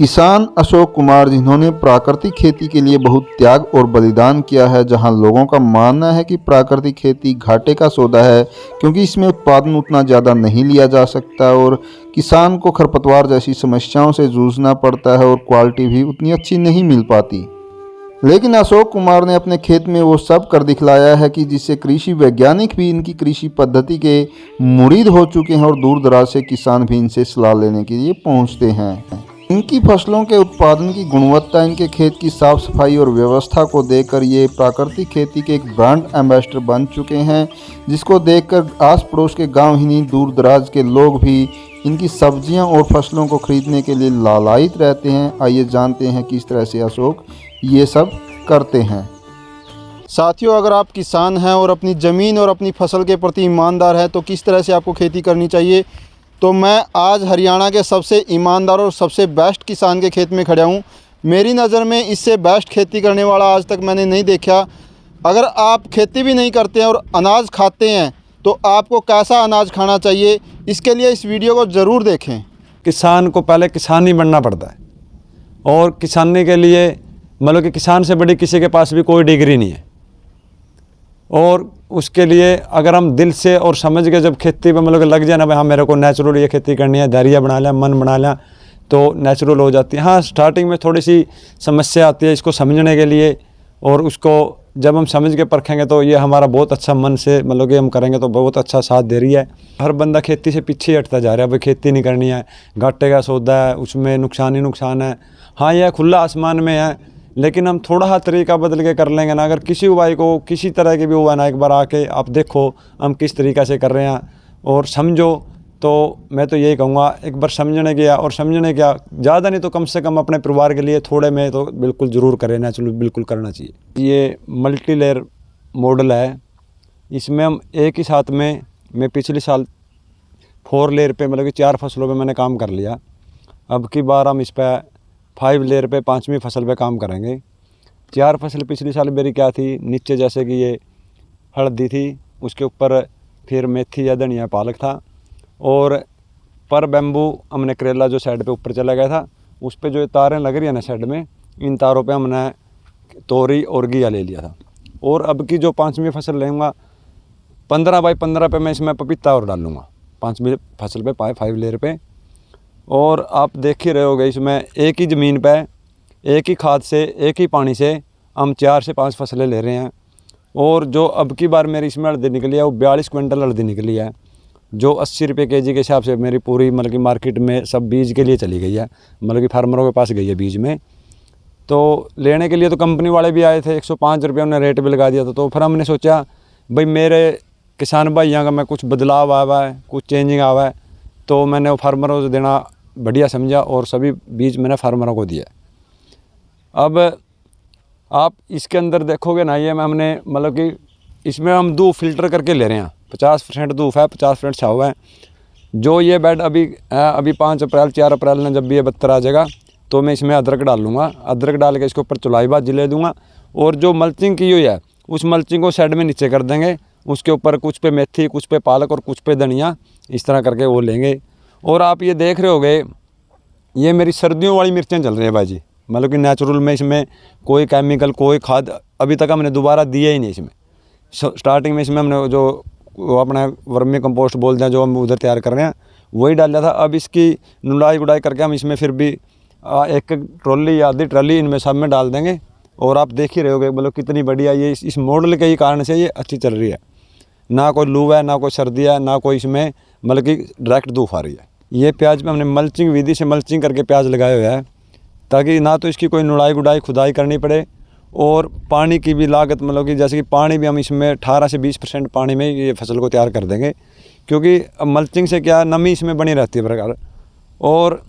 किसान अशोक कुमार जिन्होंने प्राकृतिक खेती के लिए बहुत त्याग और बलिदान किया है, जहां लोगों का मानना है कि प्राकृतिक खेती घाटे का सौदा है क्योंकि इसमें उत्पादन उतना ज़्यादा नहीं लिया जा सकता और किसान को खरपतवार जैसी समस्याओं से जूझना पड़ता है और क्वालिटी भी उतनी अच्छी नहीं मिल पाती। लेकिन अशोक कुमार ने अपने खेत में वो सब कर दिखलाया है कि जिससे कृषि वैज्ञानिक भी इनकी कृषि पद्धति के मुरीद हो चुके हैं और दूर दराज से किसान भी इनसे सलाह लेने के लिए पहुंचते हैं। इनकी फसलों के उत्पादन की गुणवत्ता, इनके खेत की साफ सफाई और व्यवस्था को देखकर ये प्राकृतिक खेती के एक ब्रांड एम्बेसडर बन चुके हैं, जिसको देखकर आस पड़ोस के गांव ही नहीं दूर दराज के लोग भी इनकी सब्जियां और फसलों को खरीदने के लिए लालायित रहते हैं। आइए जानते हैं किस तरह से अशोक ये सब करते हैं। साथियों, अगर आप किसान हैं और अपनी ज़मीन और अपनी फसल के प्रति ईमानदार हैं तो किस तरह से आपको खेती करनी चाहिए। तो मैं आज हरियाणा के सबसे ईमानदार और सबसे बेस्ट किसान के खेत में खड़ा हूँ। मेरी नज़र में इससे बेस्ट खेती करने वाला आज तक मैंने नहीं देखा। अगर आप खेती भी नहीं करते हैं और अनाज खाते हैं तो आपको कैसा अनाज खाना चाहिए, इसके लिए इस वीडियो को ज़रूर देखें। किसान को पहले किसान ही बनना पड़ता है और किसानी के लिए मतलब कि किसान से बड़ी किसी के पास भी कोई डिग्री नहीं है। और उसके लिए अगर हम दिल से और समझ के जब खेती पे मतलब लग जाए ना, भाई हाँ मेरे को नेचुरल ये खेती करनी है, धैर्य बना लिया, मन बना लिया, तो नेचुरल हो जाती है। हाँ, स्टार्टिंग में थोड़ी सी समस्या आती है इसको समझने के लिए, और उसको जब हम समझ के परखेंगे तो ये हमारा बहुत अच्छा मन से मतलब कि हम करेंगे तो बहुत अच्छा साथ दे रही है। हर बंदा खेती से पीछे हटता जा रहा है, भाई खेती नहीं करनी है, घाटे का सौदा है, उसमें नुकसान ही नुकसान है। हाँ, यह खुला आसमान में है, लेकिन हम थोड़ा सा तरीका बदल के कर लेंगे ना। अगर किसी भाई को किसी तरह की भी हुआ ना, एक बार आके आप देखो हम किस तरीक़ा से कर रहे हैं और समझो, तो मैं तो यही कहूँगा एक बार समझने गया और समझने क्या ज़्यादा नहीं तो कम से कम अपने परिवार के लिए थोड़े में तो बिल्कुल ज़रूर करें, नेचुरल बिल्कुल करना चाहिए। ये मल्टी लेयर मॉडल है, इसमें हम एक ही साथ में मैं पिछले साल 4 लेयर पे मतलब कि 4 फसलों पे मैंने काम कर लिया। अब की बार हम इस पर 5 लेयर पे 5वीं फसल पे काम करेंगे। 4 फसल पिछली साल मेरी क्या थी, नीचे जैसे कि ये हल्दी थी, उसके ऊपर फिर मेथी या धनिया पालक था, और पर बैम्बू हमने करेला जो साइड पे ऊपर चला गया था, उस पर जो तारें लग रही है ना साइड में, इन तारों पे हमने तोरी और घिया ले लिया था। और अब की जो 5वीं फसल लेंगे 15 बाई 15 पे मैं इसमें पपीता और डालूँगा 5वीं फसल पे 5 लेयर पे। और आप देख ही रहे होगे इसमें एक ही ज़मीन पे एक ही खाद से एक ही पानी से हम 4 से 5 फसलें ले रहे हैं। और जो अब की बार मेरी इसमें हल्दी निकली है वो 42 क्विंटल हल्दी निकली है, जो 80 रुपये केजी के हिसाब से मेरी पूरी मतलब कि मार्केट में सब बीज के लिए चली गई है, मतलब कि फार्मरों के पास गई है बीज में। तो लेने के लिए तो कंपनी वाले भी आए थे, 105 रुपये उन्होंने रेट भी लगा दिया था। तो फिर हमने सोचा भाई मेरे किसान भाइयों का मैं कुछ बदलाव आवा है, कुछ चेंजिंग आवा है, तो मैंने वो फार्मरों से देना बढ़िया समझा और सभी बीज मैंने फार्मरों को दिया। अब आप इसके अंदर देखोगे ना, ये हमने मतलब कि इसमें हम दूध फिल्टर करके ले रहे हैं, 50% दूध है, 50% छाव है। जो ये बेड अभी 5 अप्रैल 4 अप्रैल में जब भी ये बत्तर आ जाएगा तो मैं इसमें अदरक डाल लूँगा। अदरक डाल के इसके ऊपर चुलाई बाजी ले दूँगा, और जो मल्चिंग की हुई है उस मल्चिंग को साइड में नीचे कर देंगे, उसके ऊपर कुछ पे मेथी, कुछ पे पालक और कुछ पे धनिया, इस तरह करके वो लेंगे। और आप ये देख रहे होगे ये मेरी सर्दियों वाली मिर्चें चल रही है भाजी, मतलब कि नेचुरल में, इसमें कोई केमिकल कोई खाद अभी तक हमने दोबारा दिया ही नहीं। इसमें स्टार्टिंग में इसमें हमने जो अपना वर्मी कंपोस्ट बोलते हैं जो हम उधर तैयार कर रहे हैं वही डाल था। अब इसकी नुलाई गुड़ाई करके हम इसमें फिर भी एक ट्रॉली या आधी ट्रॉली इनमें सब में डाल देंगे। और आप देख ही रहे होगे मतलब कितनी बढ़िया ये इस मॉडल के ही कारण से ये अच्छी चल रही है। ना कोई लू है, ना कोई सर्दी है, ना कोई इसमें मतलब कि डायरेक्ट धूप आ रही है। ये प्याज में हमने मल्चिंग विधि से मल्चिंग करके प्याज लगाए हुए हैं, ताकि ना तो इसकी कोई नुड़ाई गुड़ाई खुदाई करनी पड़े, और पानी की भी लागत मतलब कि जैसे कि पानी भी हम इसमें 18 से 20% पानी में ये फसल को तैयार कर देंगे, क्योंकि मल्चिंग से क्या नमी इसमें बनी रहती है प्रकार। और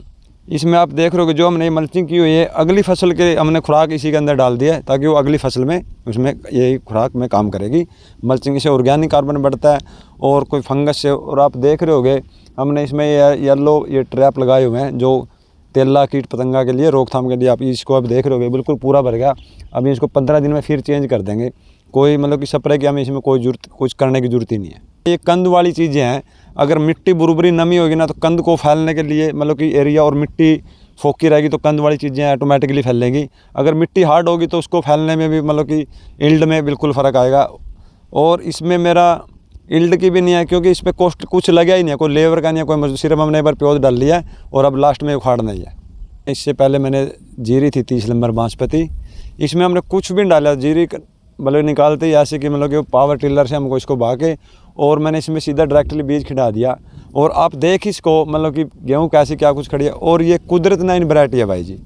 इसमें आप देख रहे हो कि जो हमने मल्चिंग की हुई है अगली फसल के हमने खुराक इसी के अंदर डाल दिया है, ताकि वो अगली फसल में उसमें यही खुराक में काम करेगी। मल्चिंग से ऑर्गेनिक कार्बन बढ़ता है और कोई फंगस से। और आप देख रहे होगे हमने इसमें येलो ये ट्रैप लगाए हुए हैं जो तेला कीट पतंगा के लिए रोकथाम के लिए। आप इसको अब देख रहे होगे बिल्कुल पूरा भर गया। अभी इसको 15 दिन में फिर चेंज कर देंगे। कोई मतलब कि स्प्रे की हमें इसमें कोई जरूरत कुछ करने की ज़रूरत ही नहीं है। ये कंद वाली चीज़ें हैं, अगर मिट्टी बुरबुरी नमी होगी ना तो कंद को फैलने के लिए मतलब कि एरिया और मिट्टी फोकी रहेगी तो कंद वाली चीज़ें ऑटोमेटिकली फैलेंगी। अगर मिट्टी हार्ड होगी तो उसको फैलने में भी मतलब कि ईल्ड में बिल्कुल फ़र्क आएगा। और इसमें मेरा ईल्ड की भी नहीं है, क्योंकि इस पर कॉस्ट कुछ लगा ही नहीं है, कोई लेबर का नहीं है, कोई मजदूर, सिर्फ हमने एक बार प्योज डाल लिया है और अब लास्ट में उखाड़ना ही है। इससे पहले मैंने जीरी थी 30 नंबर बांसपति, इसमें हमने कुछ भी नहीं डाला, जीरी मतलब निकालते ही ऐसे कि मतलब कि पावर टिलर से हमको इसको बहा के और मैंने इसमें सीधा डायरेक्टली बीज खिला दिया। और आप देख इसको मतलब कि गेहूँ कैसे क्या कुछ खड़ी है। और ये कुदरत 9 वैरायटी है भाई जी,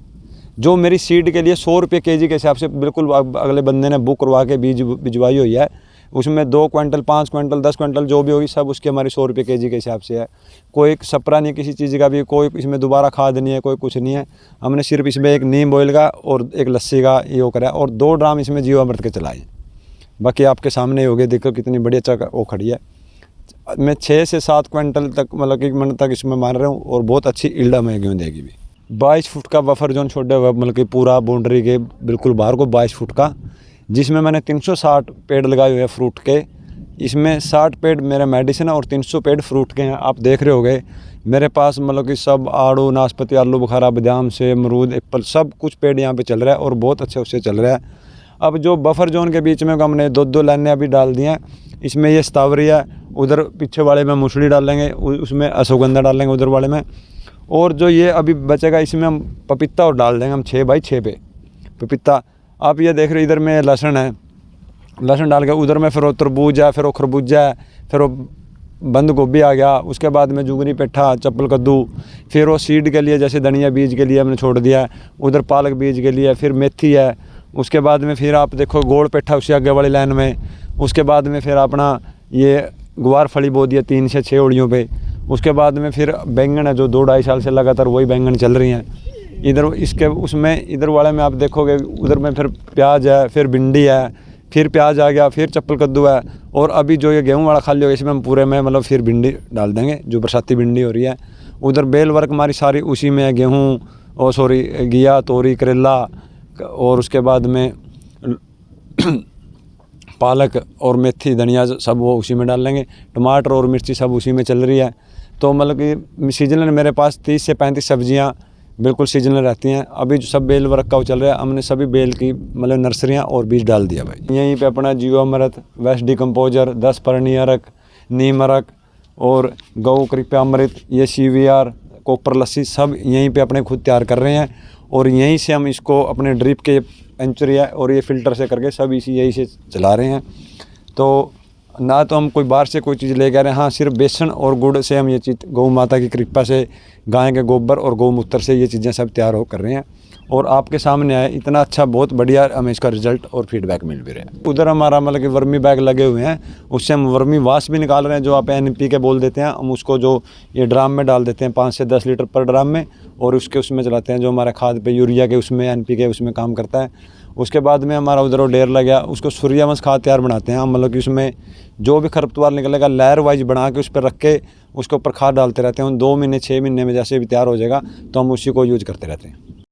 जो मेरी सीड के लिए 100 रुपये kg के हिसाब से बिल्कुल अगले बंदे ने बुक करवा के बीज भिजवाई हुई है। उसमें 2 क्विंटल 5 क्विंटल 10 क्विंटल जो भी होगी सब उसकी हमारी 100 रुपये kg के हिसाब से है। कोई सपरा नहीं किसी चीज़ का भी, कोई इसमें दोबारा खाद नहीं है, कोई कुछ नहीं है। हमने सिर्फ इसमें एक नीम ऑयल का और एक लस्सी का ये करा और 2 ड्राम इसमें जीवामृत के चलाए। बाकी आपके सामने ही हो गए, देखो कितनी बढ़िया अच्छा वो खड़ी है। मैं 6 से 7 क्विंटल तक मतलब कि मन तक इसमें मान रहा हूँ और बहुत अच्छी ईल्ड हमें गेहूँ देगी भी। 22 फुट का बफर जोन छोड़े हुआ मतलब कि पूरा बाउंड्री के बिल्कुल बाहर को 22 फुट का, जिसमें मैंने 360 पेड़ लगाए हुए हैं फ्रूट के। इसमें 60 पेड़ मेरे मेडिसिन और 300 पेड़ फ्रूट के हैं। आप देख रहे होगे मेरे पास मतलब कि सब आड़ू नाशपाती आलू बुखारा बादाम से अमरूद एप्पल सब कुछ पेड़ यहाँ पे चल रहा है और बहुत अच्छे उससे चल रहा है। अब जो बफर जोन के बीच में हमने 2-2 लाइनें अभी डाल दी हैं। इसमें ये स्तावरी है, उधर पीछे वाले में मूसली डालेंगे, उसमें अश्वगंधा डालेंगे उधर वाले में। और जो ये अभी बचेगा इसमें हम पपीता और डाल देंगे हम 6 बाई 6 पे पपीता। आप ये देख रहे इधर में लहसुन है, लहसुन डाल के उधर में फिर वो तरबूज है, फिर वो खरबूजा है, फिर वो बंद गोभी आ गया, उसके बाद में जुगनी पेठा चप्पल कद्दू, फिर वो सीड के लिए जैसे धनिया बीज के लिए हमने छोड़ दिया है, उधर पालक बीज के लिए, फिर मेथी है। उसके बाद में फिर आप देखो गोड़ पेठा उससे आगे वाली लाइन में। उसके बाद में फिर अपना ये गुआर फली बो दिया 3 से 6 ओड़ियों पे। उसके बाद में फिर बैंगन है जो 2-2.5 साल से लगातार वही बैंगन चल रही हैं इधर। इसके उसमें इधर वाले में आप देखोगे उधर में फिर प्याज है, फिर भिंडी है, फिर प्याज आ गया, फिर चप्पल कद्दू है। और अभी जो ये गेहूँ वाला खाली होगा इसमें हम पूरे में मतलब फिर भिंडी डाल देंगे, जो बरसाती भिंडी हो रही है। उधर बेल वर्क हमारी सारी उसी में है, गेहूँ और सॉरी घिया तोरी करेला और उसके बाद में पालक और मेथी धनिया सब वो उसी में डाल लेंगे। टमाटर और मिर्ची सब उसी में चल रही है। तो मतलब कि सीजनल मेरे पास 30 से 35 सब्जियां बिल्कुल सीजनल रहती हैं। अभी जो सब बेल वर्क का चल रहा है, हमने सभी बेल की मतलब नर्सरियां और बीज डाल दिया भाई। यहीं पे अपना जीवामृत, वेस्ट डिकम्पोजर, 10 परनी अरक, नीम अरक और गौ कृपामृत, ये CVR कॉपर लस्सी सब यहीं पे अपने खुद तैयार कर रहे हैं। और यहीं से हम इसको अपने ड्रिप के एंचुरी है और ये फ़िल्टर से करके सब यहीं से चला रहे हैं। तो ना तो हम कोई बाहर से कोई चीज़ लेके आ रहे हैं, हाँ सिर्फ बेसन और गुड़ से हम ये चीज़ गौ माता की कृपा से, गाय के गोबर और गौमूत्र से ये चीज़ें सब तैयार हो कर रहे हैं। और आपके सामने आए इतना अच्छा बहुत बढ़िया हमें इसका रिजल्ट और फीडबैक मिल भी रहा है। उधर हमारा मतलब कि वर्मी बैग लगे हुए हैं, उससे हम वर्मी वाश भी निकाल रहे हैं, जो आप NPK बोल देते हैं। हम उसको जो ये ड्राम में डाल देते हैं 5 से 10 लीटर पर ड्राम में, और उसके उसमें चलाते हैं जो हमारा खाद पे यूरिया के उसमें NPK उसमें काम करता है। उसके बाद में हमारा उधर वो ढेर लग गया, उसको सूर्यवंश खाद तैयार बनाते हैं हम, मतलब कि उसमें जो भी खरपतवार निकलेगा लेयर वाइज बना के उस पर रख के उसके ऊपर खाद डालते रहते हैं। 2 महीने 6 महीने में जैसे भी तैयार हो जाएगा तो हम उसी को यूज करते रहते हैं।